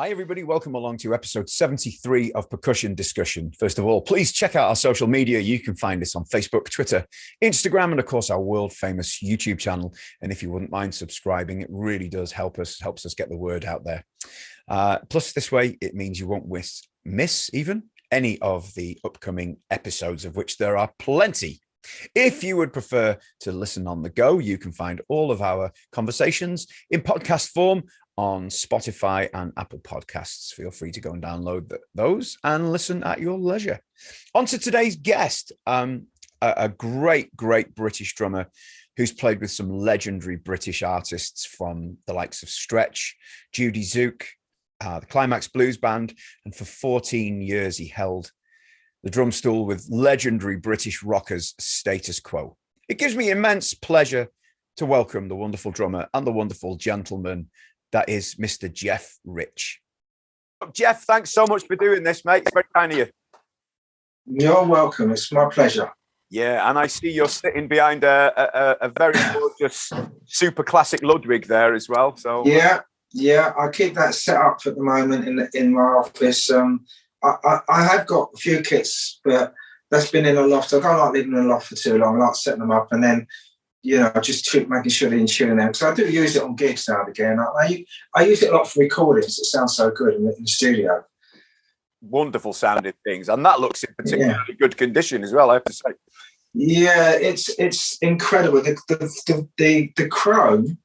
Hi, everybody. Welcome along to episode 73 of Percussion Discussion. First of all, please check out our social media. You can find us on Facebook, Twitter, Instagram, and of course, our world famous YouTube channel. And if you wouldn't mind subscribing, it really does helps us get the word out there. Plus, this way, it means you won't miss even any of the upcoming episodes, of which there are plenty. If you would prefer to listen on the go, you can find all of our conversations in podcast form on Spotify and Apple Podcasts. Feel free to go and download those and listen at your leisure. On to today's guest, a great British drummer who's played with some legendary British artists from the likes of Stretch, Judy Tzuke, the Climax Blues Band, and for 14 years he held the drum stool with legendary British rockers Status Quo. It gives me immense pleasure to welcome the wonderful drummer and the wonderful gentleman that is Mr. Jeff Rich. Jeff, thanks so much for doing this, mate. It's very kind of you. You're welcome. It's my pleasure. Yeah, and I see you're sitting behind a very gorgeous, super classic Ludwig there as well. So yeah, I keep that set up at the moment in my office. I have got a few kits, but that's been in a loft. I don't like leaving in a loft for too long. I like setting them up and then, just making sure they're in tune them. So I do use it on gigs now and again. I use it a lot for recordings. It sounds so good in the studio. Wonderful sounding things, and that looks in particularly good condition as well, I have to say. Yeah, it's incredible. The chrome,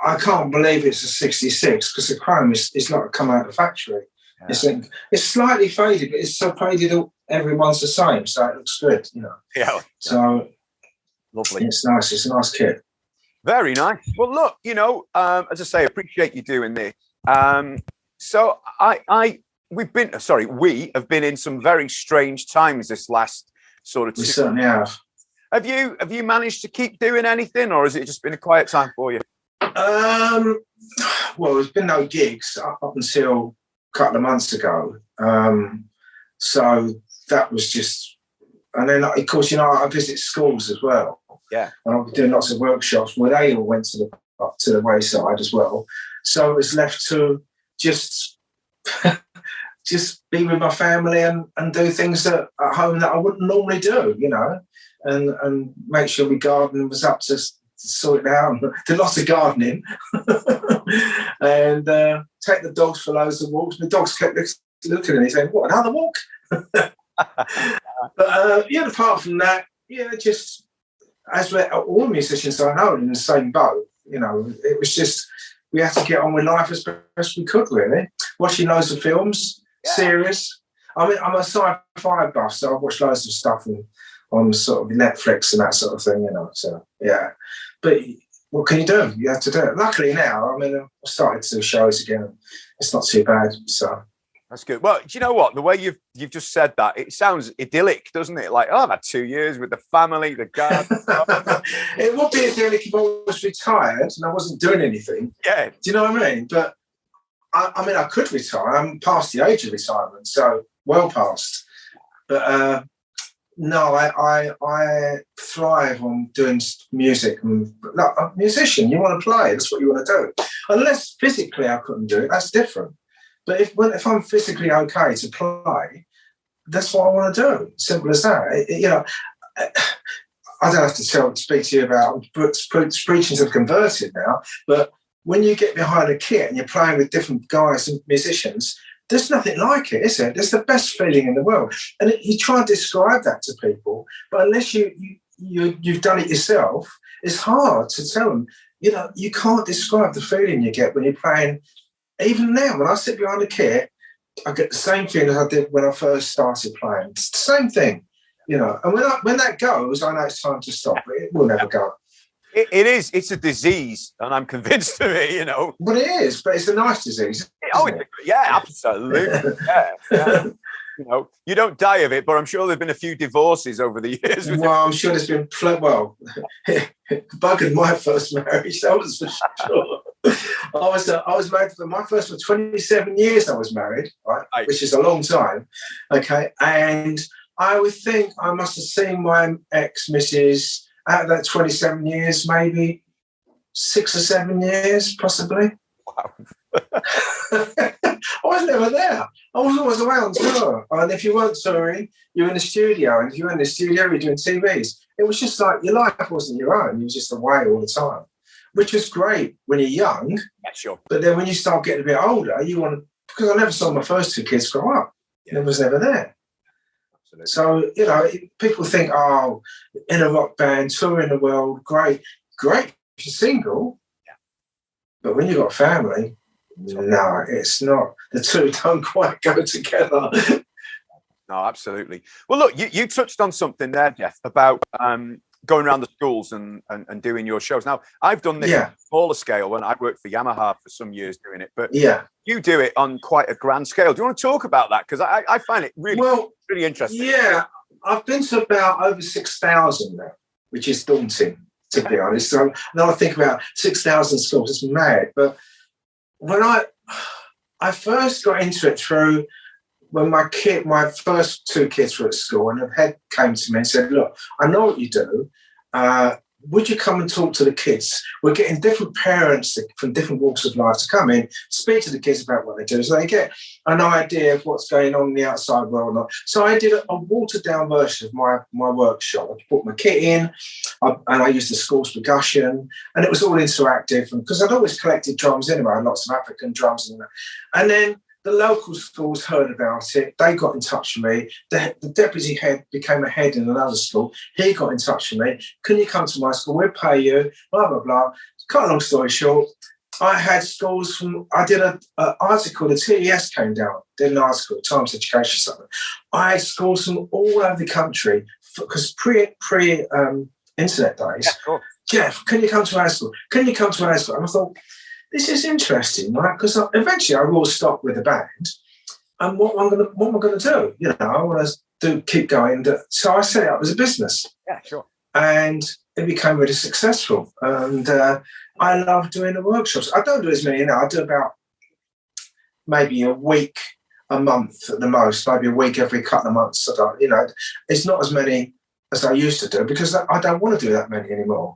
I can't believe it's a 66 because the chrome is not come out of the factory. Yeah. It's slightly faded, but it's so faded everyone's the same, so it looks good, Yeah. So lovely. It's nice. It's a nice kit. Very nice. Well, look, as I say, appreciate you doing this. So we have been in some very strange times this last sort of. We certainly have. Have you managed to keep doing anything, or has it just been a quiet time for you? Well, there's been no gigs up until couple of months ago, so that was just, and then of course I visit schools as well, and I'm doing lots of workshops where they all went to the wayside as well, so it was left to just be with my family and do things at home that I wouldn't normally do, and make sure my garden was up to sort it out, did lots of gardening and take the dogs for loads of walks. My dogs kept looking at me saying, "What, another walk?" But apart from that, just as all musicians I know in the same boat, it was just we had to get on with life as best we could, really. Watching loads of films, series. I mean, I'm a sci-fi buff, so I watch loads of stuff on sort of Netflix and that sort of thing, So yeah, but what can you do? You have to do it. Luckily now, I mean, I've started to do shows again. It's not too bad. So that's good. Well, do you know what? The way you've just said that, it sounds idyllic, doesn't it? Like, I've had 2 years with the family, the garden. It would be idyllic if I was retired and I wasn't doing anything. Yeah. Do you know what I mean? But I mean, I could retire. I'm past the age of retirement, so well past. But no, I thrive on doing music. And like, I'm a musician, you want to play, that's what you want to do. Unless physically I couldn't do it, that's different. But if I'm physically okay to play, that's what I want to do. Simple as that. I don't have to speak to you about preaching to the converted now, but when you get behind a kit and you're playing with different guys and musicians, there's nothing like it, is it? It's the best feeling in the world. And you try and describe that to people, but unless you've done it yourself, it's hard to tell them. You can't describe the feeling you get when you're playing. Even now, when I sit behind a kit, I get the same feeling I did when I first started playing. It's the same thing, And when that goes, I know it's time to stop. It will never go. It is. It's a disease, and I'm convinced of it. But it is. But it's a nice disease. Absolutely. Yeah. You don't die of it, but I'm sure there've been a few divorces over the years. Well, I'm sure there's been buggered my first marriage. That was for sure. I was married for my first for 27 years. I was married, right, which is a long time. Okay, and I would think I must have seen my ex-missus out of that 27 years, maybe 6 or 7 years, possibly. Wow. I was never there. I was always away on tour. And if you weren't touring, you were in the studio. And if you were in the studio, you were doing TVs. It was just like your life wasn't your own. You were just away all the time, which was great when you're young. Yeah, sure. But then when you start getting a bit older, you want to, because I never saw my first two kids grow up. Yeah. It was never there. Absolutely. So, you know, people think, oh, in a rock band, touring the world, great if you're single. Yeah. But when you've got a family, no, it's not. The two don't quite go together. No, absolutely. Well, look, you touched on something there, Jeff, about going around the schools and doing your shows. Now, I've done this on a smaller scale when I worked for Yamaha for some years doing it, but you do it on quite a grand scale. Do you want to talk about that? Because I find it really interesting. Yeah, I've been to about over 6,000 now, which is daunting, to be honest. So now I think about 6,000 schools, it's mad. But when I first got into it through when my first two kids were at school, and the head came to me and said, look, I know what you do. Would you come and talk to the kids? We're getting different parents from different walks of life to come in, speak to the kids about what they do, so they get an idea of what's going on in the outside world. So I did a watered-down version of my workshop. I put my kit in, and I used the school's percussion, and it was all interactive. Because I'd always collected drums anyway, lots of African drums and that. And then the local schools heard about it. They got in touch with me. The deputy head became a head in another school. He got in touch with me. Can you come to my school? We'll pay you, blah, blah, blah. Cut a long story short, I had schools I did an article, the TES came down, did an article, Times Education something. I had schools from all over the country, because pre-internet days. Cool. Jeff, can you come to our school? Can you come to our school? And I thought, this is interesting, right? Because eventually I will stop with the band, and what am I going to do? You know, I want to keep going. So I set it up as a business. Yeah, sure. And it became really successful. And I love doing the workshops. I don't do as many now. I do about maybe a week a month at the most. Maybe a week every couple of months. It's not as many as I used to do, because I don't want to do that many anymore.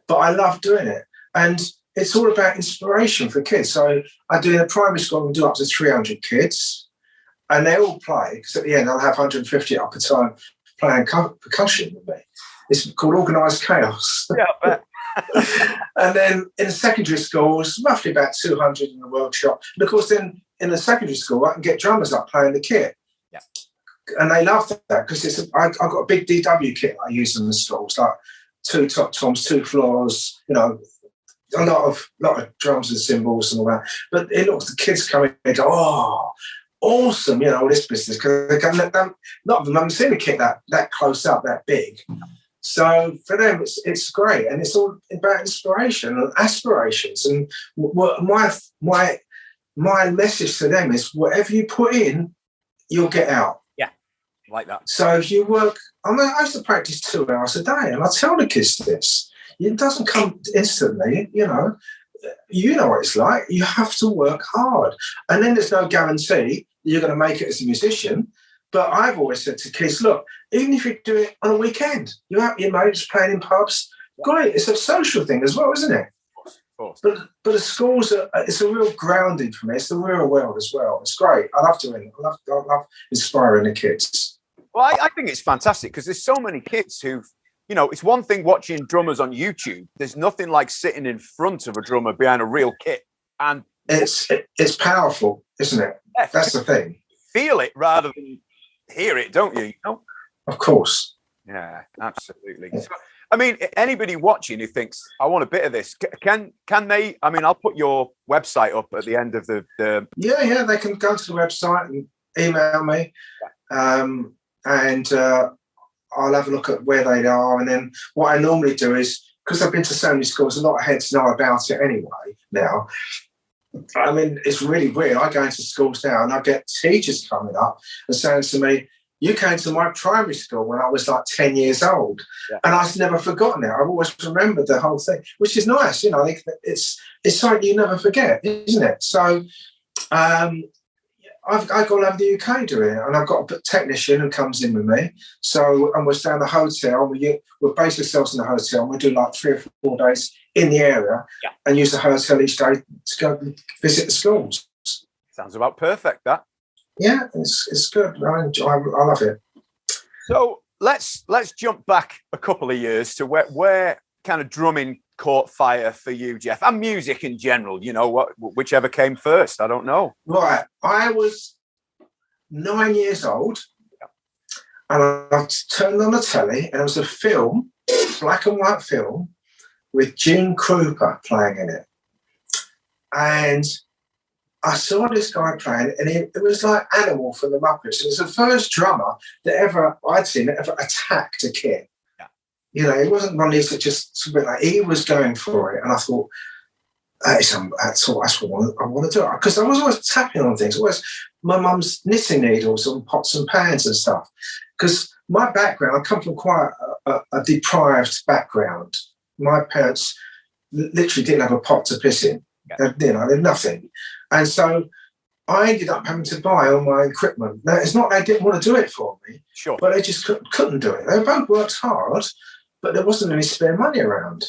But I love doing it. And it's all about inspiration for kids. So I do in a primary school, we do up to 300 kids, and they all play, because at the end I'll have 150 up a time playing percussion with me. It's called organised chaos. Yeah, I bet. And then in the secondary schools, roughly about 200 in the workshop. And of course, then in the secondary school, I can get drummers up playing the kit. Yeah. And they love that, because I've got a big DW kit I use in the schools, like 2 top toms, 2 floors, a lot of drums and cymbals and all that. But it looks, the kids come in and go, oh, awesome, all this business. Because a lot of them haven't seen a kit that close up, that big. So for them, it's great. And it's all about inspiration and aspirations. And my message to them is, whatever you put in, you'll get out. Yeah, like that. So if you work, I used to practice 2 hours a day, and I tell the kids this. It doesn't come instantly, You know what it's like. You have to work hard. And then there's no guarantee you're going to make it as a musician. But I've always said to kids, look, even if you do it on a weekend, you're out with your mates playing in pubs, great. It's a social thing as well, isn't it? Of course. But the schools, it's a real grounding for me. It's the real world as well. It's great. I love doing it. I love inspiring the kids. Well, I think it's fantastic, because there's so many kids who've, it's one thing watching drummers on YouTube. There's nothing like sitting in front of a drummer behind a real kit. And it's powerful, isn't it? Yeah, that's the thing. Feel it rather than hear it, don't you? Of course. Yeah, absolutely. So, I mean, anybody watching who thinks, I want a bit of this, can they? I mean, I'll put your website up at the end of the... Yeah, they can go to the website and email me. Yeah. I'll have a look at where they are. And then what I normally do is, because I've been to so many schools, a lot of heads know about it anyway now. I mean, it's really weird. I go into schools now and I get teachers coming up and saying to me, you came to my primary school when I was like 10 years old. Yeah. And I've never forgotten it. I've always remembered the whole thing, which is nice. It's something you never forget, isn't it? So I've got all over the UK doing it, and I've got a technician who comes in with me. So, and we're staying in the hotel. We base ourselves in the hotel, and we do like 3 or 4 days in the area, and use the hotel each day to go visit the schools. Sounds about perfect, that. Yeah, it's good. I love it. So let's jump back a couple of years to where kind of drumming caught fire for you, Jeff, and music in general. You know, whichever came first. I don't know. Right, I was 9 years old, and I turned on the telly, and it was a film, black and white film, with June Krupa playing in it, and I saw this guy playing, and it was like Animal from the Muppets. It was the first drummer that I'd seen that ever attacked a kit. Yeah. You know, it wasn't one of these that just, like, he was going for it. And I thought, that's what I want to do. Because I was always tapping on things. Always my mum's knitting needles on pots and pans and stuff. Because my background, I come from quite a deprived background. My parents literally didn't have a pot to piss in. Yeah. You know, they had nothing. And so I ended up having to buy all my equipment. Now, it's not they didn't want to do it for me, sure, but they just couldn't do it. They both worked hard, but there wasn't any spare money around.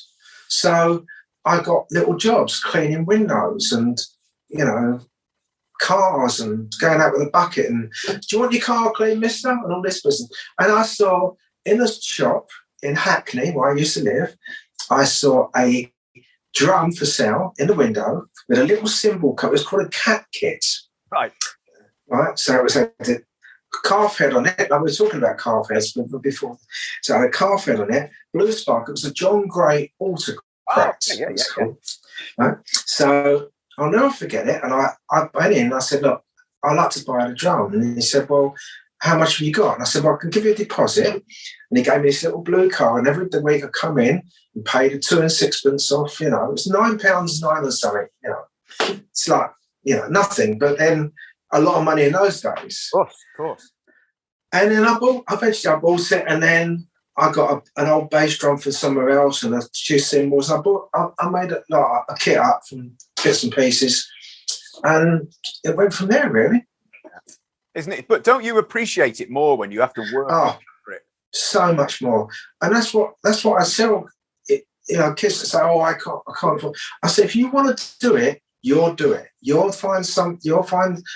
So I got little jobs cleaning windows and, you know, cars and going out with a bucket and, do you want your car clean, mister? And all this business. And I saw in a shop in Hackney, where I used to live, I saw a drum for sale in the window with a little cymbal cover. It was called a cat kit. Right. So it was a calf head on it. I was talking about calf heads before. So I had a calf head on it, blue spark. It was a John Gray autocrat. Oh, yeah. Right? So I'll never forget it. And I went in and I said, look, I'd like to buy the drum. And he said, well, how much have you got? And I said, well, I can give you a deposit. And he gave me this little blue card. And every week I come in and paid a 2 and 6pence off, you know, it was £9.09 or something, you know. It's like, you know, nothing, but then a lot of money in those days. Of course. And then eventually I bought it, and then I got an old bass drum from somewhere else and a few cymbals. I made a kit up from bits and pieces, and it went from there, really. Isn't it? But don't you appreciate it more when you have to work for it? So much more. And that's what I tell, you know, kids that say, oh, I can't afford. I say, if you want to do it, you'll do it. You'll find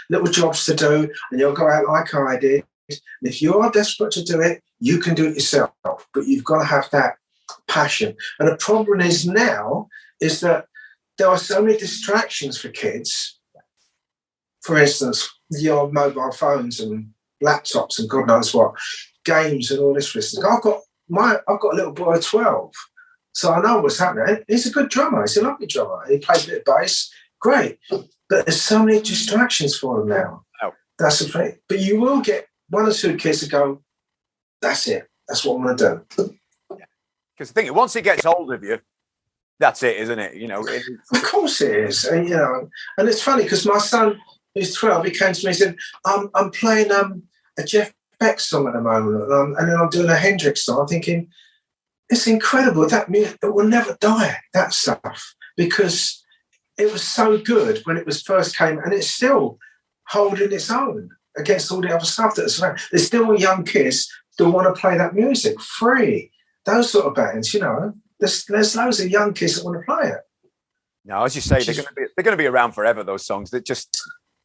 little jobs to do, and you'll go out like I did. And if you are desperate to do it, you can do it yourself. But you've got to have that passion. And the problem is now is that there are so many distractions for kids. For instance, your mobile phones and laptops and God knows what, games and all this business. I've got a little boy of 12, so I know what's happening. He's a good drummer. He's a lovely drummer. He plays a bit of bass. Great. But there's so many distractions for them now. Oh. That's the thing. But you will get one or two kids that go, that's it. That's what I'm going to do. Because the thing, once it gets hold of you, that's it, isn't it? You know. Of course it is. And, you know, and it's funny because my son, who's 12, he came to me and said, I'm playing a Jeff Beck song at the moment, and then I'm doing a Hendrix song. I'm thinking, it's incredible. That music, it will never die, that stuff, because it was so good when it was first came, and it's still holding its own against all the other stuff that's around. There's still young kids that want to play that music free. Those sort of bands, you know, there's loads of young kids that want to play it. No, as you say, they're going to be around forever. Those songs, they're just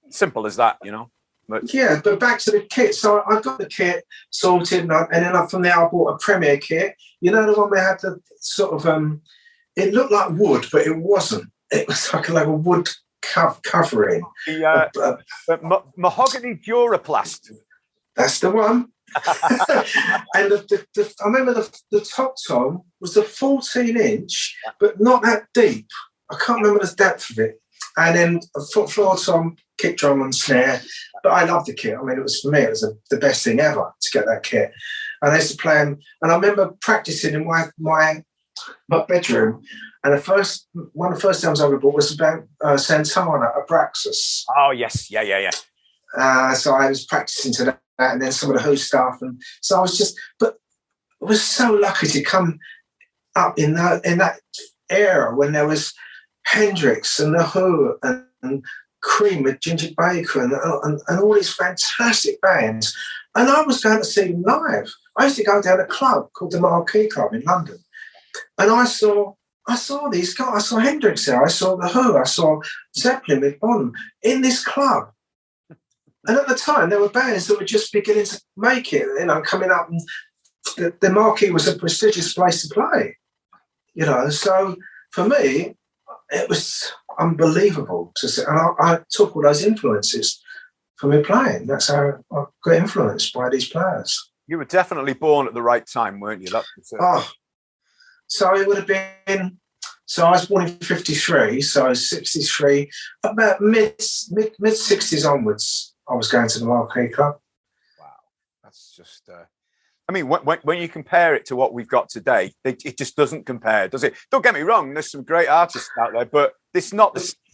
simple as that, you know. But yeah, but back to the kit. So I got the kit sorted, and then from there I bought a Premier kit. You know, the one where I had the sort of it looked like wood, but it wasn't. It was like a wood covering. The mahogany Duraplast. That's the one. And I remember the top tom was the 14-inch, but not that deep. I can't remember the depth of it. And then a floor tom, kick drum and snare. But I loved the kit. I mean, it was, for me, it was the best thing ever to get that kit. And I used to play them. And I remember practicing in my bedroom. And one of the first times I ever bought was about Santana, Abraxas. Oh, yes. Yeah. So I was practicing to that, and then some of the Who stuff. And so I was but I was so lucky to come up in that era when there was Hendrix and the Who and Cream with Ginger Baker and all these fantastic bands. And I was going to see them live. I used to go down a club called the Marquee Club in London. And I saw these guys. I saw Hendrix there. I saw the Who. I saw Zeppelin with Bonham in this club. And at the time, there were bands that were just beginning to make it, you know, coming up. And the Marquee was a prestigious place to play, you know. So for me, it was unbelievable to see. And I took all those influences from me playing. That's how I got influenced by these players. You were definitely born at the right time, weren't you? Oh, so it would have been. So I was born in 53, so 63, about mid 60s onwards, I was going to the Marquee Club. Wow, that's just. I mean, when you compare it to what we've got today, it just doesn't compare, does it? Don't get me wrong. There's some great artists out there, but it's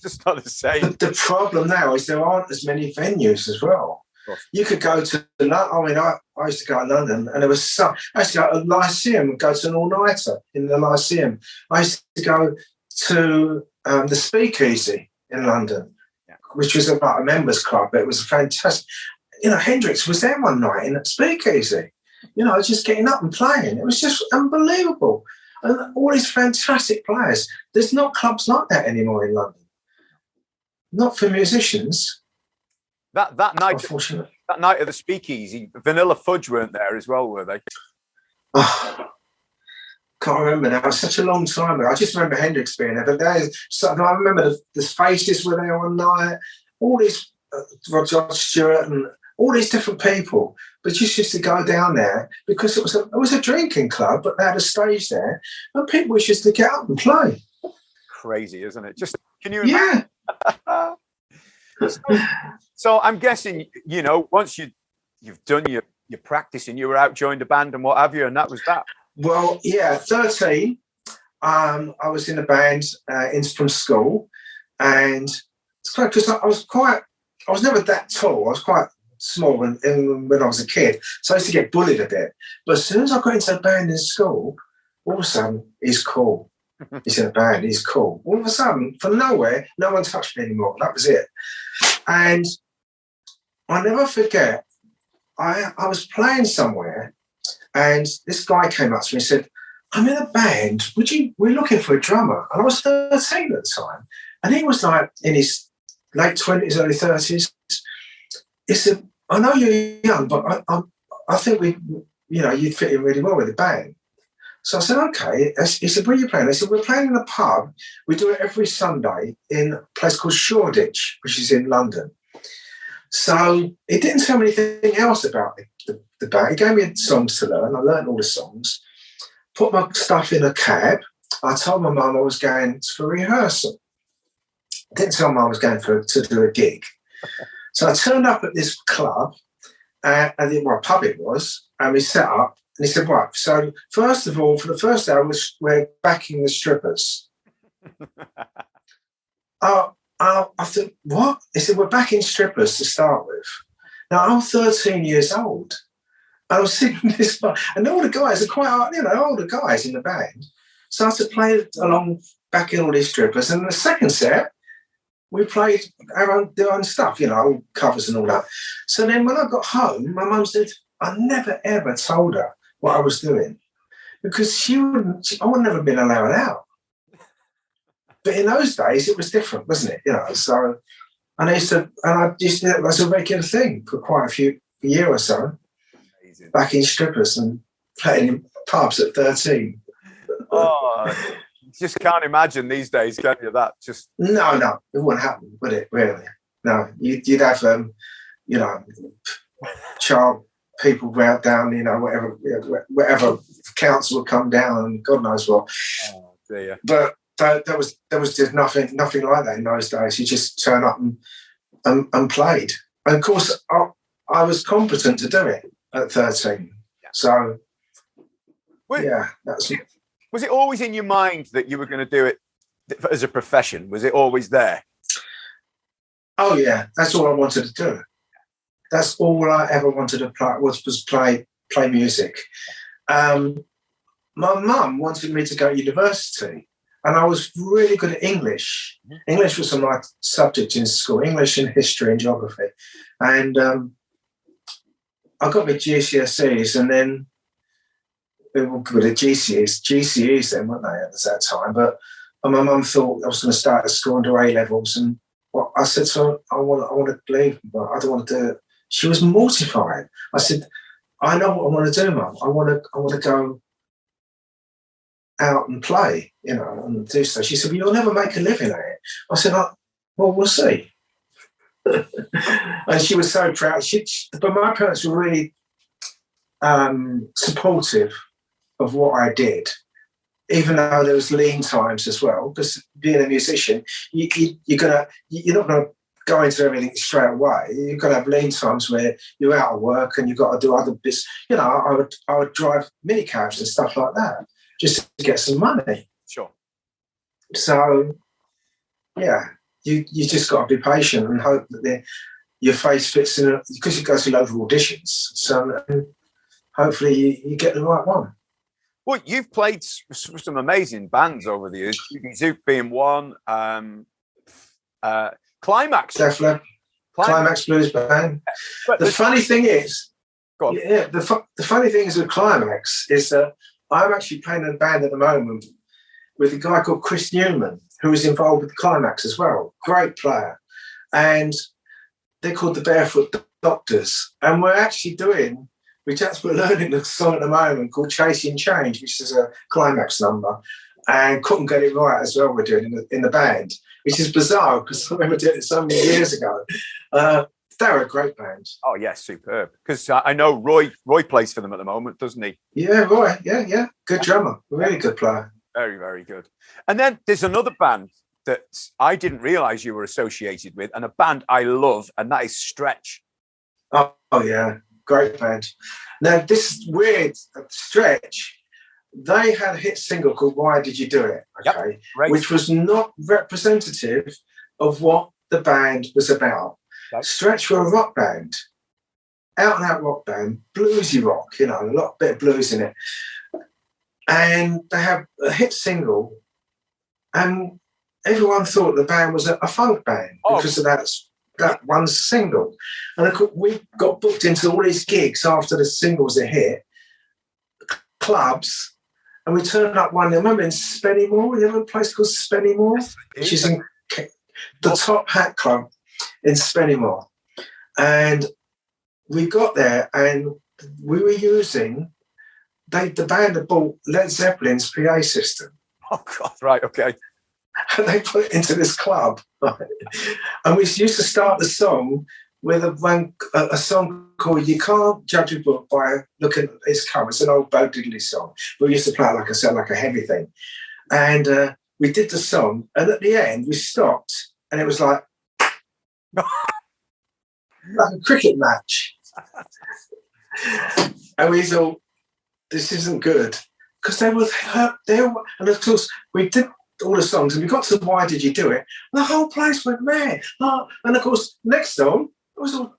just not the same. The problem now is there aren't as many venues as well. You could go to London. I mean, I used to go to London, and there was some. I used to go to the Lyceum and go to an all-nighter in the Lyceum. I used to go to the Speakeasy in London, which was about a members club. It was fantastic. You know, Hendrix was there one night in the Speakeasy. You know, just getting up and playing. It was just unbelievable. And all these fantastic players. There's not clubs like that anymore in London. Not for musicians. That night at the Speakeasy, Vanilla Fudge weren't there as well, were they? Oh, can't remember now. It was such a long time ago. I just remember Hendrix being there. But I remember the Faces were there one night. All these Rod Stewart and all these different people. But you used to go down there because it was a drinking club, but they had a stage there, and people used to get up and play. Crazy, isn't it? Just can you imagine? Yeah. So I'm guessing, you know, once you've done your practicing, you were out, joined a band and what have you, and that was that. Well, yeah, 13. I was in a band from school, and it's quite because I was never that tall. I was quite small when I was a kid, so I used to get bullied a bit. But as soon as I got into a band in school, all of a sudden he's cool. He's in a band, he's cool. All of a sudden, from nowhere, no one touched me anymore. That was it. And I'll never forget, I was playing somewhere, and this guy came up to me and said, "I'm in a band. We're looking for a drummer." And I was 13 at the time, and he was like in his late 20s, early 30s. He said, "I know you're young, but I think you'd fit in really well with the band." So I said, "Okay." He said, "Where are you playing?" I said, "We're playing in a pub. We do it every Sunday in a place called Shoreditch, which is in London." So he didn't tell me anything else about the band. He gave me songs to learn. I learned all the songs, put my stuff in a cab. I told my mum I was going for rehearsal. I didn't tell mum I was going to do a gig. So I turned up at this club, and pub it was, and we set up. And he said, "Right, so first of all, for the first hour, we're backing the strippers." I thought, "What?" He said, "We're backing strippers to start with." Now, I'm 13 years old. I was singing this, and all the guys are quite, older guys in the band. So I had to play along, backing all these strippers. And the second set, we played their own stuff, covers and all that. So then when I got home, my mum said, I never, ever told her what I was doing because I would never have been allowed out. But in those days, it was different, wasn't it? So, and I used to, that was a regular thing for quite a year or so. Amazing. Backing strippers and playing in pubs at 13. Oh, just can't imagine these days, can you? That just no, it wouldn't happen, would it? Really? No, you'd have child people down, whatever council would come down, and God knows what. Oh dear. But there was just nothing like that in those days. You just turn up and played, and of course I was competent to do it at 13. Yeah. So that's. Was it always in your mind that you were going to do it as a profession? Was it always there? Oh yeah, that's all I wanted to do. That's all I ever wanted to play was play music. My mum wanted me to go to university, and I was really good at English. English was my subject in school, English and history and geography. And I got my GCSEs, and then with the GCEs then, weren't they, at that time? But my mum thought I was going to start at school and do A-levels, and I said to her, I want to leave, but I don't want to do it. She was mortified. I said, I know what I want to do, Mum. I want to go out and play, you know, and do so. She said, well, you'll never make a living at it. I said, well, we'll see. And she was so proud. But my parents were really supportive of what I did, even though there was lean times as well. Because being a musician, you're not gonna go into everything straight away. You've got to have lean times where you're out of work and you've got to do other bits. You know, I would drive minicabs and stuff like that just to get some money. Sure. So, yeah, you just got to be patient and hope that your face fits in, because you go to local auditions. So hopefully you get the right one. Well, you've played some amazing bands over the years. Judy Tzuke being one. Climax. Def Leppard. Climax Blues Band. But the funny thing is, the funny thing is with Climax is that I'm actually playing in a band at the moment with a guy called Chris Newman, who is involved with Climax as well. Great player. And they're called the Barefoot Doctors. And we're learning a song at the moment called Chasing Change, which is a Climax number, and couldn't get it right as well. We're doing in the band, which is bizarre because I remember doing it so many years ago. They're a great band. Oh, yes, superb. Because I know Roy plays for them at the moment, doesn't he? Yeah, Roy. Yeah. Good drummer. Really good player. Very, very good. And then there's another band that I didn't realise you were associated with, and a band I love, and that is Stretch. Oh yeah. Great band. Now, this is weird. Stretch, they had a hit single called Why Did You Do It? Okay, yep, which was not representative of what the band was about. Yep. Stretch were a rock band, out and out rock band, bluesy rock, you know, a bit of blues in it. And they have a hit single, and everyone thought the band was a funk band because of that one single. And we got booked into all these gigs after the single was a hit, clubs, and we turned up one. I remember in Spennymoor. You know a place called Spennymoor, which is in the Top Hat Club in Spennymoor. And we got there, and we were using. The band had bought Led Zeppelin's PA system. Oh God! Right, okay. And they put it into this club, right? And we used to start the song with a song called "You Can't Judge a Book by Looking at Its Cover." It's an old Bo Diddley song. We used to play it, like I said, like a heavy thing. And we did the song, and at the end we stopped, and it was like a cricket match. And we thought, this isn't good, because they were, and of course we did all the songs, and we got to Why Did You Do It? And the whole place went mad. And of course, next song, it was all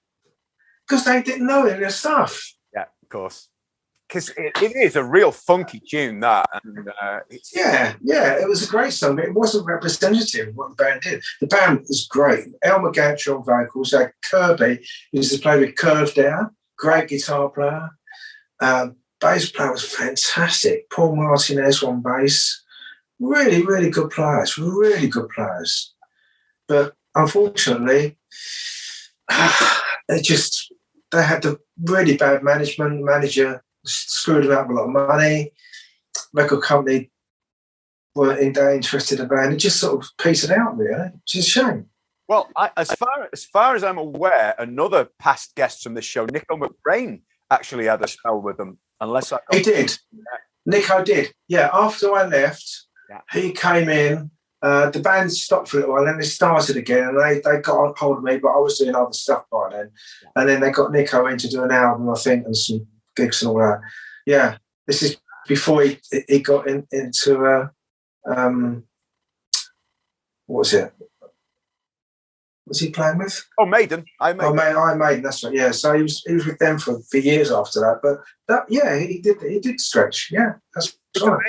because they didn't know any of their stuff. Yeah, of course. Because it is a real funky tune, that. And it was a great song, but it wasn't representative of what the band did. The band was great. Elmer Gantry on vocals, had Kirby, who used to play with Curved Down, great guitar player. Bass player was fantastic. Paul Martinez on bass. Really, really good players. Really good players. But unfortunately, they had the really bad management. The manager screwed them out with a lot of money. Record company weren't interested in the band. It just sort of petered out, really. Which is a shame. Well, as far as I'm aware, another past guest from this show, Nico McBrain, actually had a spell with them. He did. Nico did. Yeah, after I left, he came in. The band stopped for a little while, and then they started again, and they got hold of me, but I was doing other stuff by then. And then they got Nico in to do an album, I think, and some gigs and all that. Yeah, this is before he got into what was it? Was he playing with? Oh, Maiden. Maiden. That's right. Yeah. So he was with them for years after that. But he did Stretch. Yeah, that's right.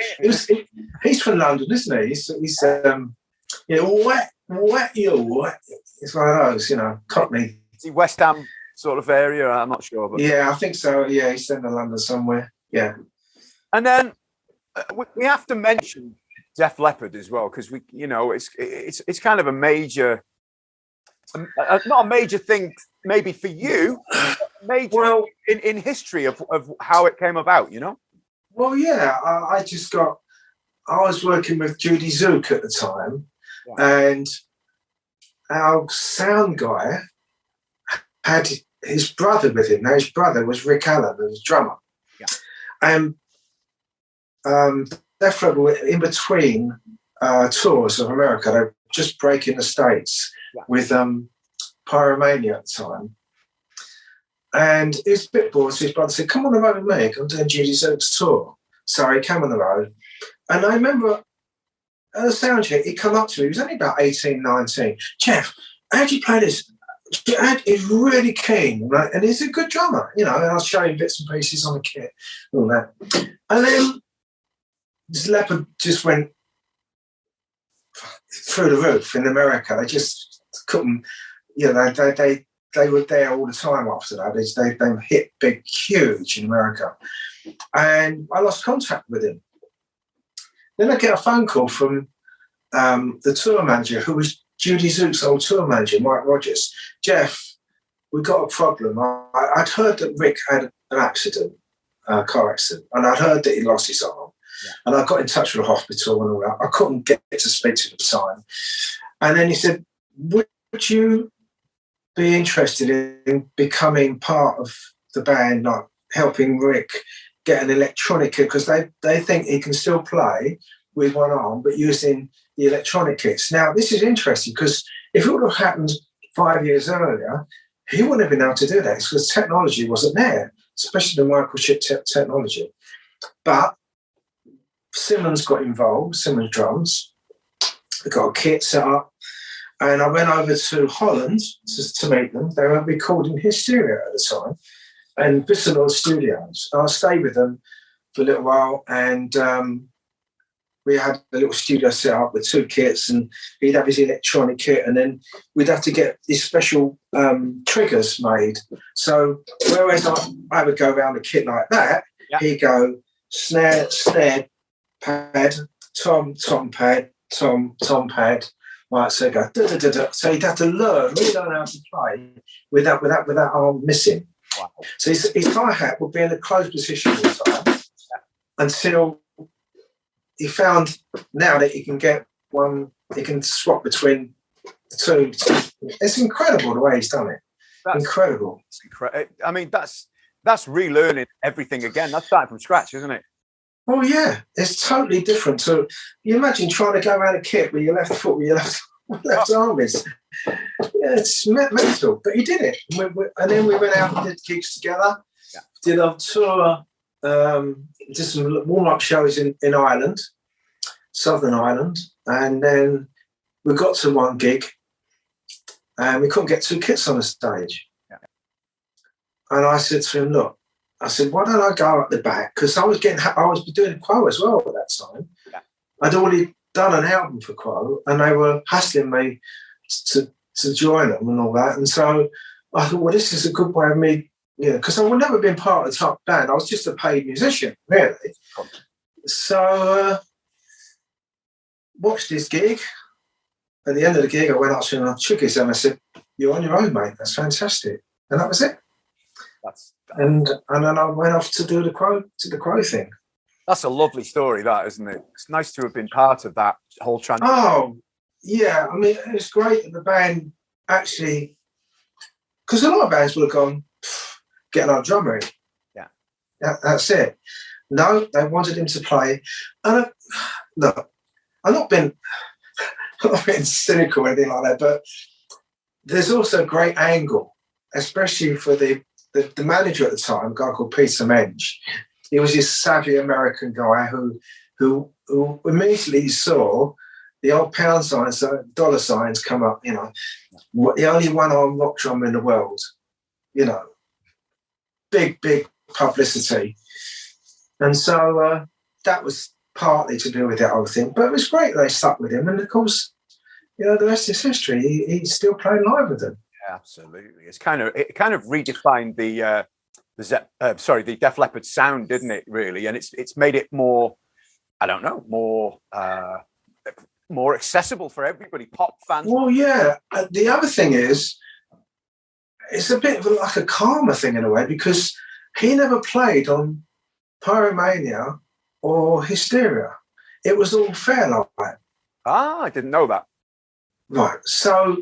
He's from London, isn't he? He's wet. It's one of those, Cockney. Is he West Ham sort of area? I'm not sure. But yeah, I think so. Yeah, he's in London somewhere. Yeah. And then we have to mention Def Leppard as well, because it's kind of a major not a major thing maybe for you, major in history of how it came about, you know? Well, yeah, I was working with Judy Tzuke at the time, and our sound guy had his brother with him. Now, his brother was Rick Allen, who was drummer. Yeah. And Def Leppard were in between tours of America. They were just breaking the States with Pyromania at the time. And he was a bit bored, so his brother said, come on the road with me, I'm doing Judy Tzuke's tour. So he came on the road. And I remember at the sound check, he come up to me, he was only about 18, 19. Jeff, how'd you play this? He's really keen, right? And he's a good drummer, you know, and I'll show him bits and pieces on the kit, all that. And then this Leopard just went through the roof in America. They just couldn't, you know, they were there all the time after that. They hit big, huge in America. And I lost contact with him. Then I get a phone call from the tour manager, who was Judy Tzuke's old tour manager, Mike Rogers. Jeff, we've got a problem. I'd heard that Rick had an accident, a car accident, and I'd heard that he lost his arm. Yeah. And I got in touch with the hospital and all that. I couldn't get to speak to him at the time. And then he said, would you be interested in becoming part of the band, like helping Rick get an electronic kit? Because they think he can still play with one arm, but using the electronic kits. Now, this is interesting because if it would have happened 5 years earlier, he wouldn't have been able to do that because technology wasn't there, especially the microchip technology. But Simmons got involved, Simmons Drums. They got a kit set up. And I went over to Holland to meet them. They were recording Hysteria at the time and Visceral Studios. I stayed with them for a little while, and we had a little studio set up with 2 kits, and he'd have his electronic kit, and then we'd have to get these special triggers made. So whereas I would go around a kit like that, he'd go snare, pad, tom pad, tom pad. Right, so go da-da-da-da. So he'd have to really learn how to play with that arm missing. Wow. So his hi-hat would be in a closed position all the time until he found now that he can get one, he can swap between the two. It's incredible the way he's done it. Incredible. I mean, that's relearning everything again. That's starting from scratch, isn't it? Oh yeah, it's totally different. So you imagine trying to go around a kit with your left foot, with your left arm is. Yeah, it's mental, but he did it. And then we went out and did gigs together. Yeah. Did a tour, did some warm-up shows in Ireland, Southern Ireland, and then we got to one gig, and we couldn't get 2 kits on the stage. Yeah. And I said to him, look. I said, why don't I go up the back? Because I was doing Quo as well at that time. Yeah. I'd already done an album for Quo, and they were hassling me to join them and all that. And so I thought, well, this is a good way of me, because I would never been part of the top band. I was just a paid musician, really. So watched this gig. At the end of the gig, I went up to him and I shook his hand. I said, you're on your own, mate. That's fantastic. And that was it. And then I went off to do the Quo thing. That's a lovely story, that, isn't it? It's nice to have been part of that whole transition. Oh, yeah. I mean, it's great that the band actually, because a lot of bands would have gone, get another drummer in. Yeah. That's it. No, they wanted him to play. And look, I'm not being cynical or anything like that, but there's also a great angle, especially for the manager at the time, a guy called Peter Mensch. He was this savvy American guy who immediately saw the old pound signs, dollar signs come up, the only one-armed rock drummer in the world, big publicity. And so that was partly to do with that whole thing. But it was great they stuck with him. And of course, the rest is history. He's still playing live with them. Absolutely, it kind of redefined the Def Leppard sound, didn't it? Really, and it's made it more, I don't know, more more accessible for everybody, pop fans. Well, yeah. The other thing is, it's a bit of like a karma thing in a way, because he never played on Pyromania or Hysteria. It was all Fairlight. Ah, I didn't know that. Right. So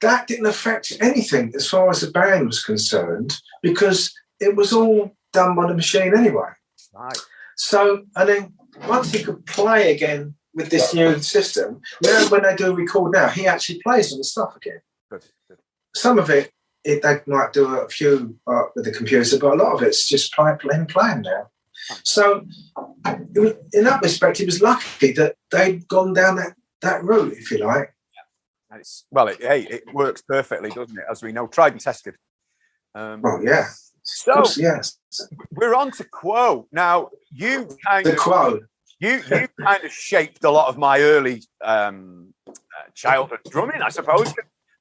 that didn't affect anything as far as the band was concerned, because it was all done by the machine anyway. Right. So, and then once he could play again with this new system, now when they do record now, he actually plays on the stuff again. Good. Some of it, they might do a few with the computer, but a lot of it's just him playing now. So, in that respect, he was lucky that they'd gone down that route, if you like. It works perfectly, doesn't it? As we know, tried and tested. Well, yeah. So, course, yes. We're on to Quo. Now, you kind of shaped a lot of my early childhood drumming, I suppose.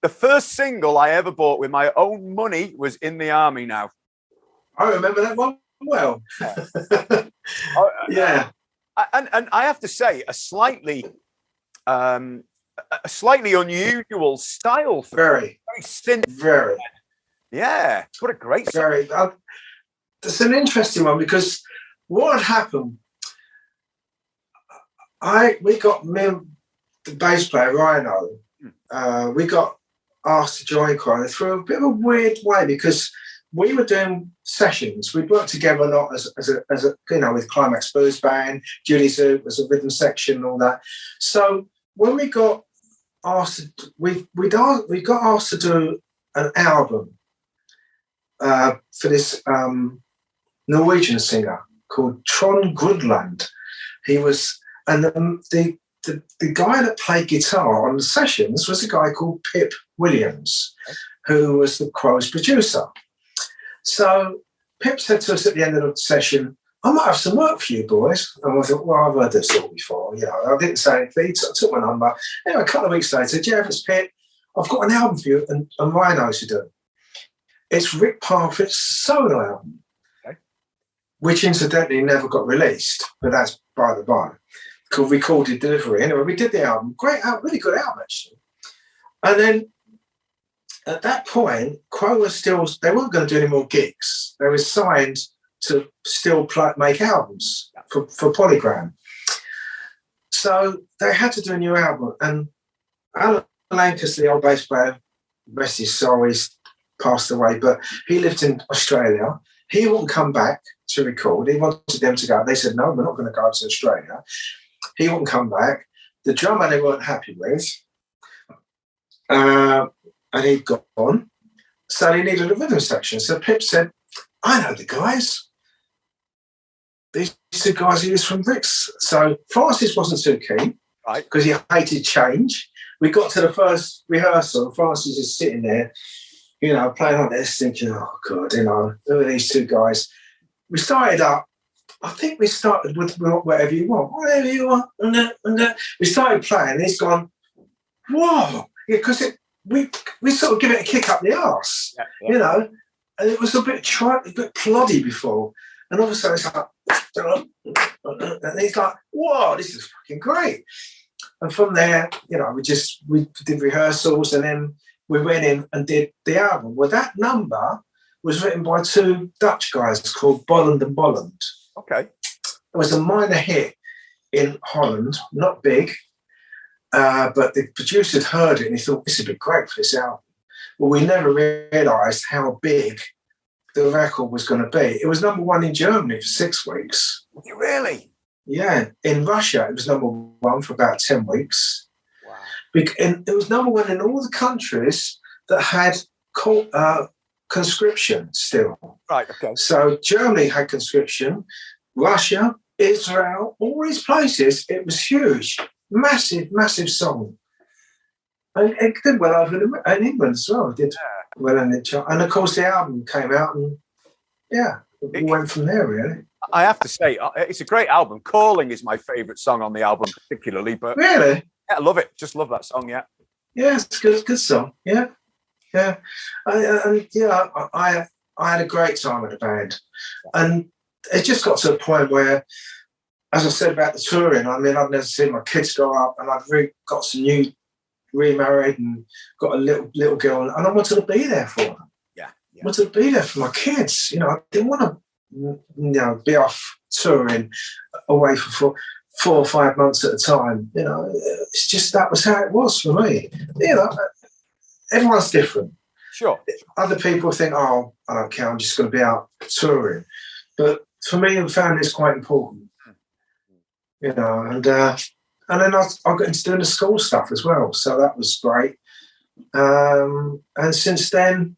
The first single I ever bought with my own money was In the Army Now. I remember that one well. Yeah. And I have to say, a slightly unusual style. Very synth. Very. Yeah. What a great song. Very. It's an interesting one, because what had happened, we got me and the bass player, Rhino, we got asked to join Quo through a bit of a weird way, because we were doing sessions. We'd worked together a lot as a with Climax Blues Band, Judy Tzuke was a rhythm section and all that. So when we got asked, we got asked to do an album for this Norwegian singer called Trond Grundland. He was, and the guy that played guitar on the sessions was a guy called Pip Williams, who was the Quo's producer. So Pip said to us at the end of the session, I might have some work for you boys. And I thought, well, I've heard this all before. I didn't say anything. He took my number. Anyway, a couple of weeks later, he said, yeah, it's Pip. I've got an album for you and Rhino to do. It's Rick Parfitt's solo album, which incidentally never got released, but that's by the by, called Recorded Delivery. Anyway, we did the album. Great album, really good album, actually. And then at that point, Quo was they weren't going to do any more gigs. They were signed to still make albums for Polygram. So they had to do a new album. And Alan Lancaster, the old bass player, rest his soul, he's passed away, but he lived in Australia. He wouldn't come back to record. He wanted them to go. They said, no, we're not going to go to Australia. He wouldn't come back. The drummer they weren't happy with. And he'd gone. So he needed a rhythm section. So Pip said, I know the guys. These two guys he was from Rick's. So Francis wasn't too keen, right, because he hated change. We got to the first rehearsal. Francis is sitting there, playing like this, thinking, oh, God, who are these two guys? We started up. I think we started with whatever you want. Whatever you want. And we started playing. And he's gone, whoa. Because we sort of give it a kick up the arse, and it was a bit ploddy before. And all of a sudden it's like, and he's like, whoa, this is fucking great. And from there, we did rehearsals, and then we went in and did the album. Well, that number was written by two Dutch guys called Bolland and Bolland. Okay. It was a minor hit in Holland, not big, but the producer had heard it and he thought, this would be great for this album. Well, we never realised how big the record was going to be. It was number one in Germany for 6 weeks. Really? Yeah. In Russia, it was number one for about 10 weeks. Wow. And it was number one in all the countries that had conscription still. Right, okay. So Germany had conscription, Russia, Israel, all these places. It was huge. Massive, massive song. And it did well over in England as well. It did well in the chart. And of course, the album came out, and it went from there, really. I have to say, it's a great album. Calling is my favourite song on the album, particularly. But really? Yeah, I love it. Just love that song, yeah. Yeah, it's a good song. Yeah. Yeah. I had a great time with the band. And it just got to a point where as I said about the touring, I mean, I've never seen my kids grow up, and I've got some new, remarried, and got a little girl, and I wanted to be there for them. Yeah. I wanted to be there for my kids. You know, I didn't want to, be off touring away for 4 or 5 months at a time. You know, it's just that was how it was for me. You know, everyone's different. Sure. Other people think, oh, I don't care, I'm just going to be out touring. But for me and family, it's quite important. You know, and then I got into doing the school stuff as well, so that was great. And since then,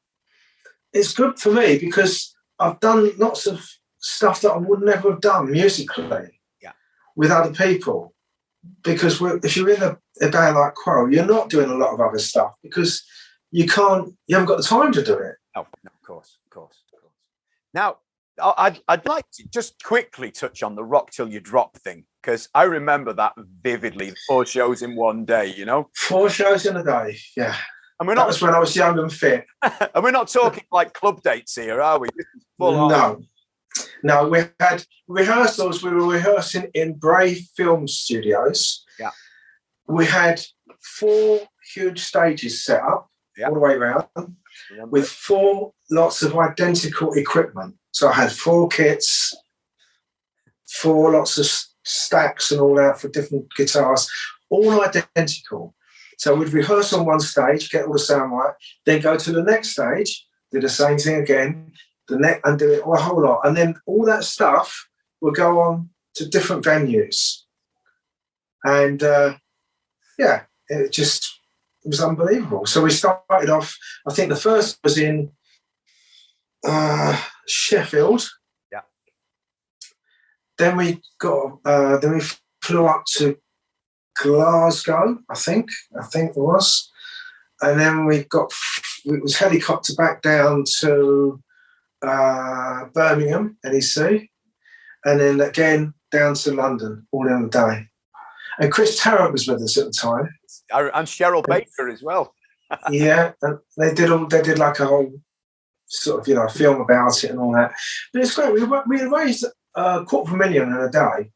it's good for me because I've done lots of stuff that I would never have done musically with other people. Because if you're in a band like Quo, you're not doing a lot of other stuff because you haven't got the time to do it. Oh, no, of course. Now, I'd like to just quickly touch on the Rock Till You Drop thing, because I remember that vividly, 4 shows in one day, you know? 4 shows in a day, yeah. And that was when I was young and fit. And we're not talking like club dates here, are we? Full on. No, we had rehearsals. We were rehearsing in Bray Film Studios. Yeah. We had 4 huge stages set up all the way around with 4 lots of identical equipment. So I had 4 kits, 4 lots of stacks and all that for different guitars, all identical. So we'd rehearse on one stage, get all the sound right, then go to the next stage, do the same thing again, and do it a whole lot. And then all that stuff will go on to different venues. And it was unbelievable. So we started off, I think the first was in Sheffield. Yeah. Then we flew up to Glasgow, I think it was. And then it was helicopter back down to Birmingham, NEC, and then again down to London, all in a day. And Chris Tarrant was with us at the time, and Cheryl Baker as well. Yeah, and they did like a whole sort of film about it and all that. But it's great. We raised $250,000 in a day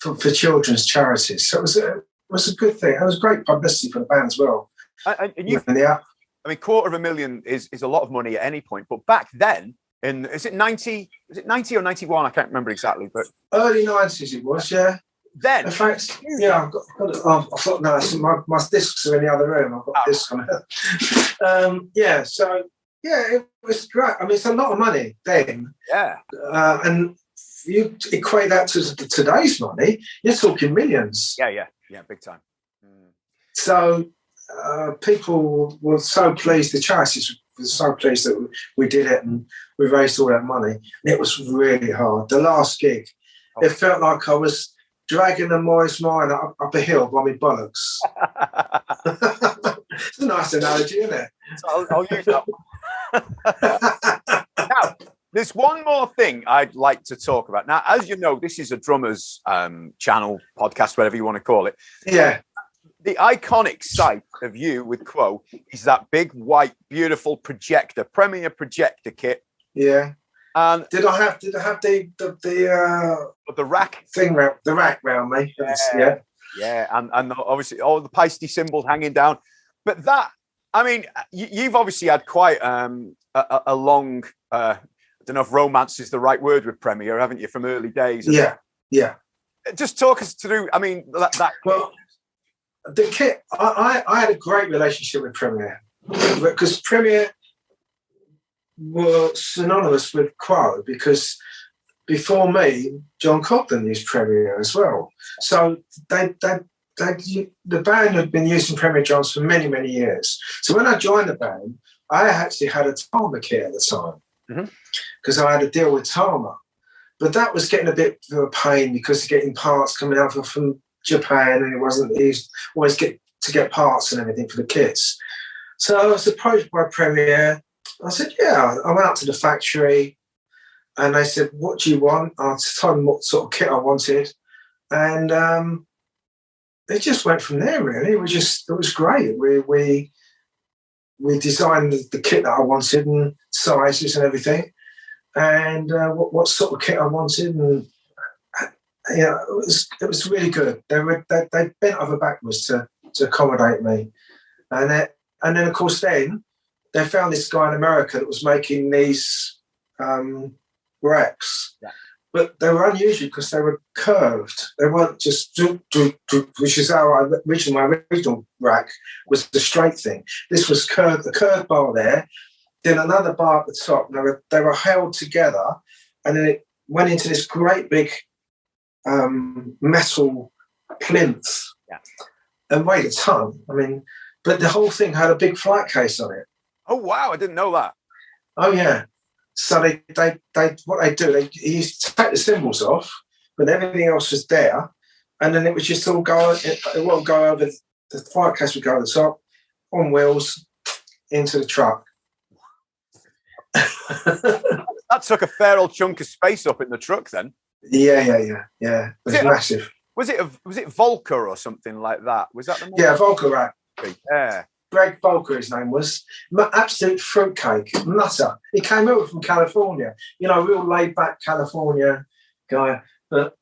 for children's charities. So it was a good thing. It was great publicity for the band as well. And I mean, $250,000 is a lot of money at any point, but back then, is it 90 or 91? I can't remember exactly, but early 90s it was, yeah. Then, in fact, I've got my discs are in the other room. I've got discs on it. It was great. I mean, it's a lot of money then. Yeah. And you equate that to today's money, you're talking millions. Yeah, big time. So people were so pleased, the charities were so pleased that we did it and we raised all that money. And it was really hard. The last gig, it felt like I was dragging a moist mine up a hill by my bollocks. It's a nice analogy, isn't it? I'll use that one. Now, there's one more thing I'd like to talk about. Now, as you know, this is a drummer's channel, podcast, whatever you want to call it. Yeah. The iconic sight of you with Quo is that big, white, beautiful projector, Premier projector kit. Yeah. And did I have the rack thing, the rack round me? Yeah, and obviously all the pasty symbols hanging down. But that, I mean, you've obviously had quite a long, I don't know if romance is the right word with Premier, haven't you, from early days? Yeah. Just talk us through. I mean, that. Well, the kit. I had a great relationship with Premier because Premier were synonymous with Quo, because before me, John Cogden used Premier as well. So the band had been using Premier Johns for many, many years. So when I joined the band, I actually had a Tama kit at the time because I had to deal with Tama. But that was getting a bit of a pain because of getting parts coming out from Japan, and it wasn't easy always get parts and everything for the kits. So I was approached by Premier. I said, yeah. I went up to the factory and they said, what do you want? I told them what sort of kit I wanted. And it just went from there, really. It was great. We designed the kit that I wanted and sizes and everything, and what sort of kit I wanted. And yeah, it was really good. They bent over backwards to accommodate me, and then of course then they found this guy in America that was making these racks, but they were unusual because they were curved. They weren't just which is how my original rack was the straight thing. This was curved, the curved bar there, then another bar at the top. They were held together, and then it went into this great big metal plinth and weighed a ton. I mean, but the whole thing had a big flight case on it. Oh wow, I didn't know that. Oh yeah. So they what they do, they used to take the cymbals off, but everything else was there, and then it would just all go. It won't go over. The flight case would go at the top, on wheels, into the truck. That took a fair old chunk of space up in the truck then. Yeah. It was massive. Was it Volker or something like that? Was that the one? Yeah, Volker rack. Yeah. Greg Volker, his name was. Absolute fruitcake, nutter. He came over from California. You know, real laid back California guy. But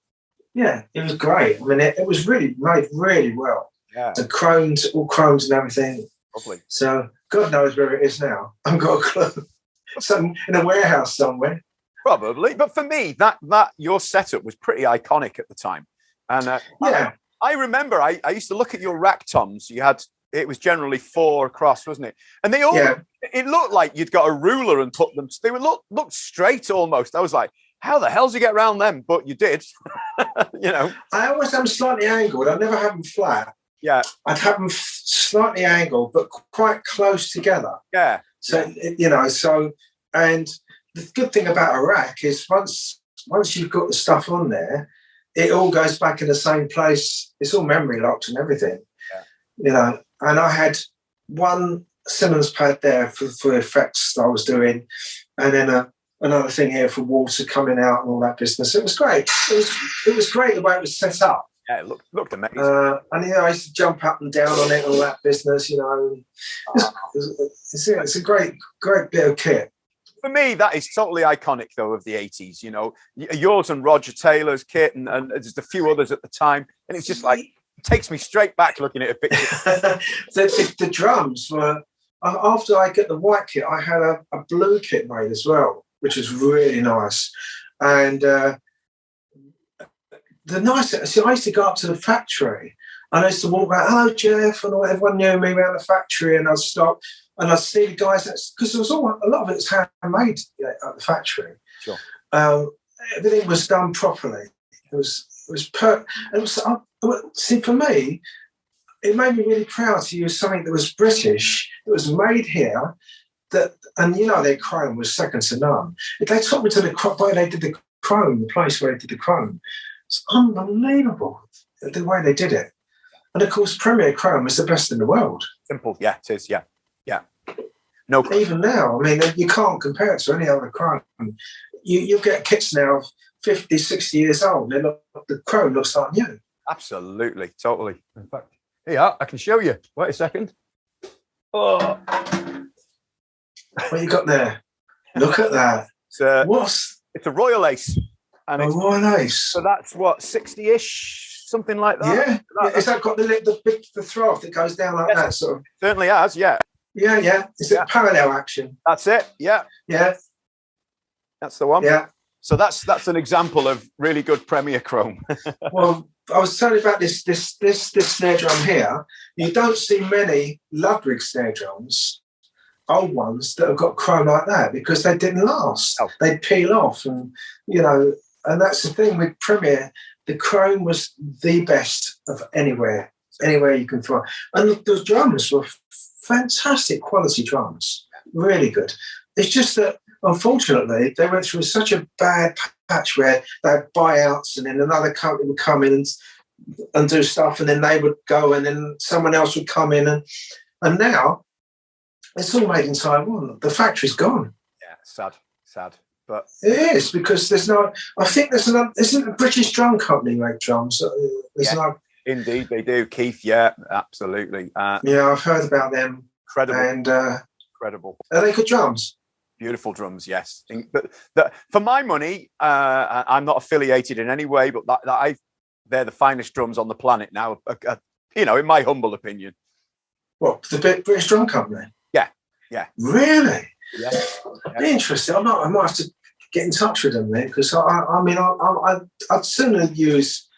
yeah, it was great. I mean, it was really made really well. Yeah. The chromed, all chromed and everything. Lovely. So God knows where it is now. I haven't got a clue. Some in a warehouse somewhere. Probably, but for me, that your setup was pretty iconic at the time, and I remember I used to look at your rack toms. It was generally 4 across, wasn't it? And they all it looked like you'd got a ruler and put them. They would look straight almost. I was like, how the hell did you get around them? But you did. You know. I always have them slightly angled. I never have them flat. Yeah. I'd have them slightly angled, but quite close together. Yeah. So you know, and the good thing about a rack is once you've got the stuff on there, it all goes back in the same place. It's all memory locked and everything. Yeah. You know, and I had one Simmons pad there for effects that I was doing, and then another thing here for water coming out and all that business. It was great. It was great the way it was set up. Yeah, it looked amazing. And you know, I used to jump up and down on it and all that business. You know, it's a great bit of kit. For me, that is totally iconic, though, of the 80s. You know, yours and Roger Taylor's kit, and there's a few others at the time, and it's just like it takes me straight back looking at a picture. the drums were after I get the white kit, I had a blue kit made as well, which was really nice. And the nice, I used to go up to the factory, and I used to walk around, hello Jeff, and everyone knew me around the factory, and I'd stop. And I see the guys, because there was a lot of it was handmade at the factory. Sure. Everything was done properly. See, for me, it made me really proud to use something that was British, that was made here, and you know their chrome was second to none. They took me to the way they did the chrome, the place where they did the chrome. It's unbelievable the way they did it. And of course, Premier Chrome is the best in the world. Simple, yeah, it is, yeah. No, even now, I mean, you can't compare it to any other chrome. You get kits now 50, 60 years old, and the chrome looks like new. Absolutely, totally. In fact, here, I can show you. Wait a second. Oh, what you got there? Look at that. It's a Royal Ace. And a Royal Ace. So that's what, 60-ish, something like that? Yeah. Has that got the throw that goes down like that? Sort of? Certainly has, yeah. Yeah. Is it parallel action? That's it, yeah. Yeah. That's the one. Yeah. So that's an example of really good Premier Chrome. Well, I was telling you about this snare drum here. You don't see many Ludwig snare drums, old ones, that have got chrome like that because they didn't last. Oh. They'd peel off, and you know, and that's the thing with Premier. The chrome was the best of anywhere you can find, and the drums were fantastic quality drums, really good. It's just that unfortunately they went through such a bad patch where they had buyouts, and then another company would come in and do stuff, and then they would go, and then someone else would come in, and now it's all made in Taiwan. The factory's gone. Yeah, sad. But it is, because there's no. I think isn't a British drum company make drums? Indeed, they do, Keith. Yeah, absolutely. Yeah, I've heard about them. Incredible. And incredible. Are they good drums? Beautiful drums, yes. But for my money, I'm not affiliated in any way, but they're the finest drums on the planet now. In my humble opinion. What, the British Drum Company? Yeah. Really? Yeah. Interesting. I might have to get in touch with them then, because I'd sooner use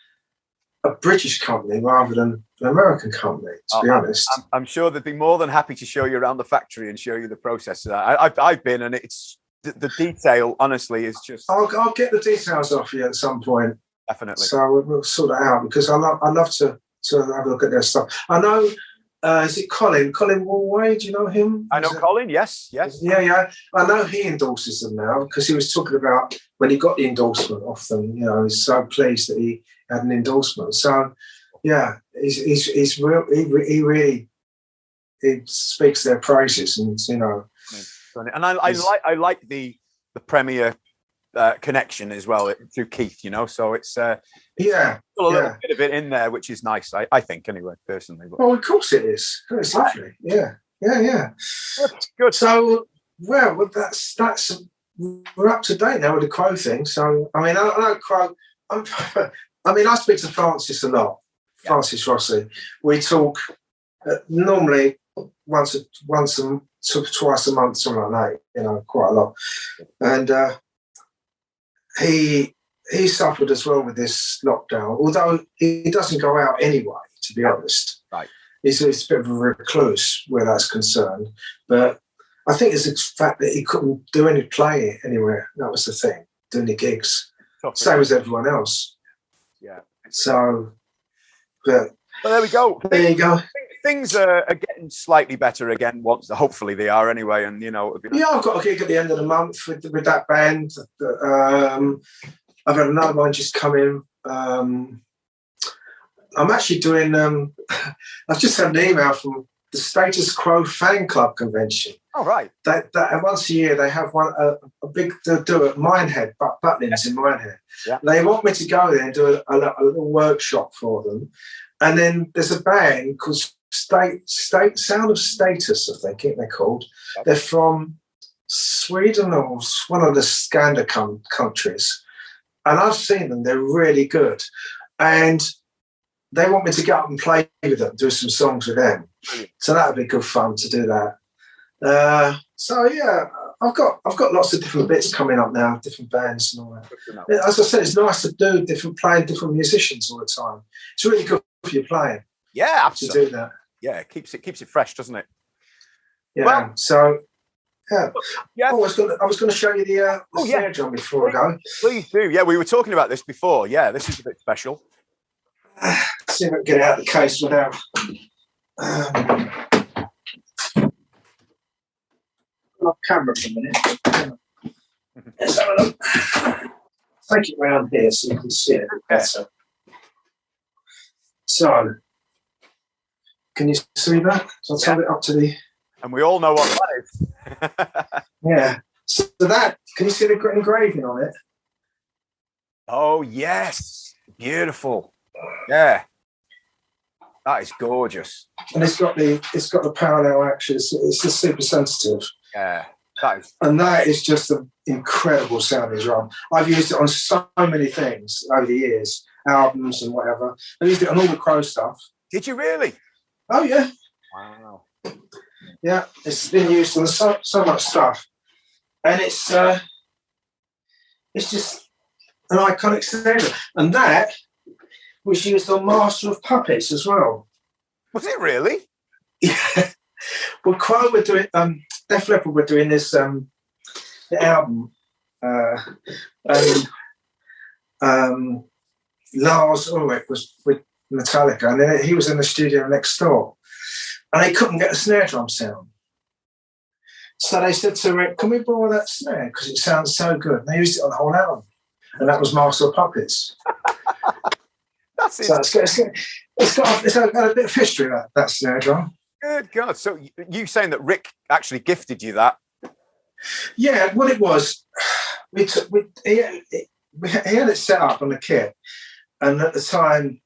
a British company rather than an American company, to be honest. I'm sure they'd be more than happy to show you around the factory and show you the process. I've been, and it's the detail, honestly, is just... I'll get the details off you at some point. Definitely. So we'll sort that out, because I love to have a look at their stuff. I know, is it Colin Wallway? Do you know him? I know Colin, yes. Yeah. I know he endorses them now, because he was talking about when he got the endorsement off them, he's so pleased that he had an endorsement. So, yeah, he's real. He really speaks their praises, and And I like the Premier connection as well through Keith. So it's a little bit of it in there, which is nice. I think anyway, personally. But. Oh, of course it is. It's lovely. Yeah. Good. So, well, that's we're up to date now with the Quo thing. So, I know Quo. I speak to Francis a lot. Yeah. Francis Rossi. We talk normally twice a month, something like that. Quite a lot. And he suffered as well with this lockdown, although he doesn't go out anyway, to be honest. Right. He's a bit of a recluse where that's concerned. But I think it's the fact that he couldn't do any playing anywhere. That was the thing, doing the gigs. Same as everyone else. Yeah. So, but there we go. There you go. Things are getting slightly better again. Hopefully they are anyway. And I've got a gig at the end of the month with that band. I've had another one just come in. I'm actually doing. I've just had an email from the Status Quo fan club convention. Oh right. That once a year they have a big do at Minehead, Butlins in Minehead. Yeah. They want me to go there and do a little workshop for them, and then there's a band called Sound of Status, I think they're called. Okay. They're from Sweden or one of the Scandinavian countries, and I've seen them. They're really good, and they want me to get up and play with them, do some songs with them. So that would be good fun to do that. So yeah, I've got lots of different bits coming up now, different bands and all that. As I said, it's nice to do playing different musicians all the time. It's really good for your playing. Yeah, absolutely. To do that. Yeah, it keeps it fresh, doesn't it? Yeah. Well, so yeah. Yeah. I was going to show you the snare drum before I go. Please do. Yeah, we were talking about this before. Yeah, this is a bit special. See if I can get it out of the case without. Off camera for a minute. Let's have a look. Take it round here so you can see it better. So, can you see that? So I'll turn it up to the. And we all know what that is. Yeah. So that, can you see the engraving on it? Oh yes, beautiful. Yeah, that is gorgeous. And it's got the parallel action. It's just super sensitive. Yeah, that is just an incredible sounding drum. I've used it on so many things over the years, albums and whatever. I used it on all the Quo stuff. Did you really? Oh yeah. Wow. Yeah, it's been used on so much stuff, and it's just an iconic sound. And that was used on Master of Puppets as well. Was it really? Yeah. Well, Quo were doing, Def Leppard were doing this the album, and Lars Ulrich was with Metallica, and then he was in the studio next door, and they couldn't get a snare drum sound. So they said to Rick, "Can we borrow that snare? Because it sounds so good." And they used it on the whole album, and that was Master of Puppets. That's it. So it's got a bit of history, that snare drum. Good God. So you saying that Rick actually gifted you that? Yeah, what it was, he had it set up on the kit, and at the time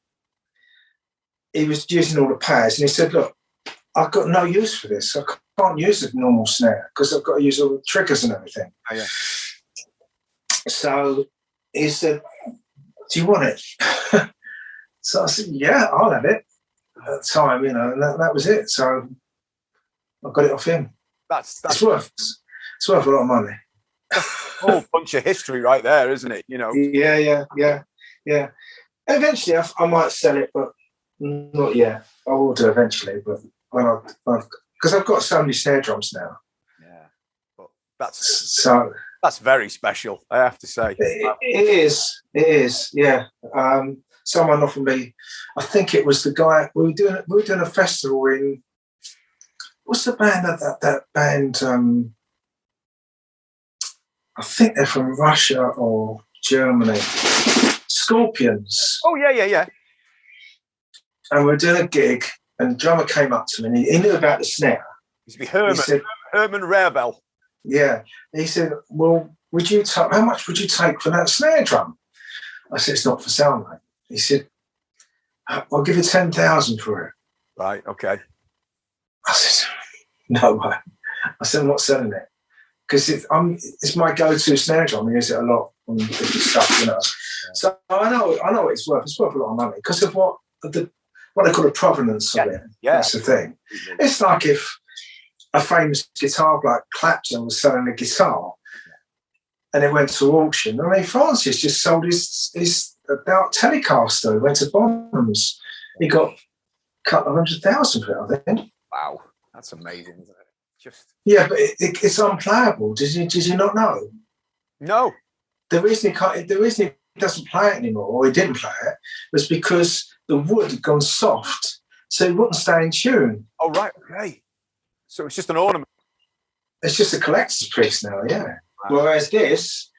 he was using all the pads, and he said, "Look, I've got no use for this. I can't use a normal snare because I've got to use all the triggers and everything. Oh, yeah. So he said, do you want it? So I said, yeah, I'll have it. At the time, you know, and that was it. So I got it off him. It's worth a lot of money. A whole bunch of history right there, isn't it? You know. Yeah. Eventually, I might sell it, but not yet. I will do eventually, but when because I've got so many snare drums now. Yeah, but that's very special, I have to say. It is. Yeah. Someone offered me. I think it was the guy. We were doing a festival in. What's the band that band? I think they're from Russia or Germany. Scorpions. Oh yeah. And we were doing a gig, and the drummer came up to me, and he knew about the snare. It used to be Herman Rarebell. Yeah. He said, "Well, how much would you take for that snare drum?" I said, "It's not for sale, mate." He said, "I'll give you 10,000 for it." Right. Okay. I said, "No way." I said, "I'm not selling it because it's my go-to snare drum. I use it a lot on different stuff, you know." Yeah. So I know what it's worth. It's worth a lot of money because of what I call the provenance of it. Yeah. That's the thing. It's like if a famous guitar like Clapton was selling a guitar and it went to auction. I mean, Francis just sold his about Telecaster. He went to Bonhams. He got a couple of 100,000 for it, I think. Wow, that's amazing, isn't it? Yeah, but it's unplayable. Did you not know? No. The reason he doesn't play it anymore, or he didn't play it, was because the wood had gone soft, so it wouldn't stay in tune. Oh, right, okay. So it's just an ornament. It's just a collector's piece now, yeah. Wow. Whereas this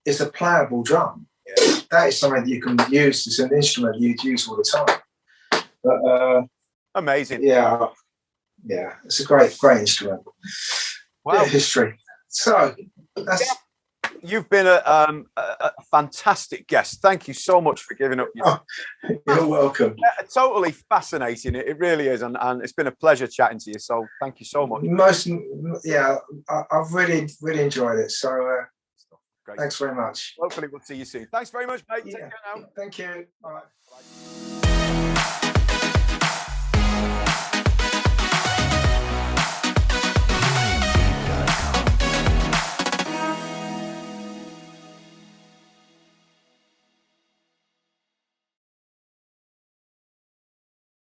is a playable drum. Yeah. That is something that you can use. It's an instrument you'd use all the time. But amazing. Yeah, it's a great instrument. Wow. Bit of history. So that's. Yeah. You've been a fantastic guest. Thank you so much for giving up your time. You're welcome. Totally fascinating. It really is. And it's been a pleasure chatting to you. So thank you so much. I've really, really enjoyed it. So great. Thanks very much. Hopefully we'll see you soon. Thanks very much, mate. Yeah. Take care now. Thank you. All right. Bye.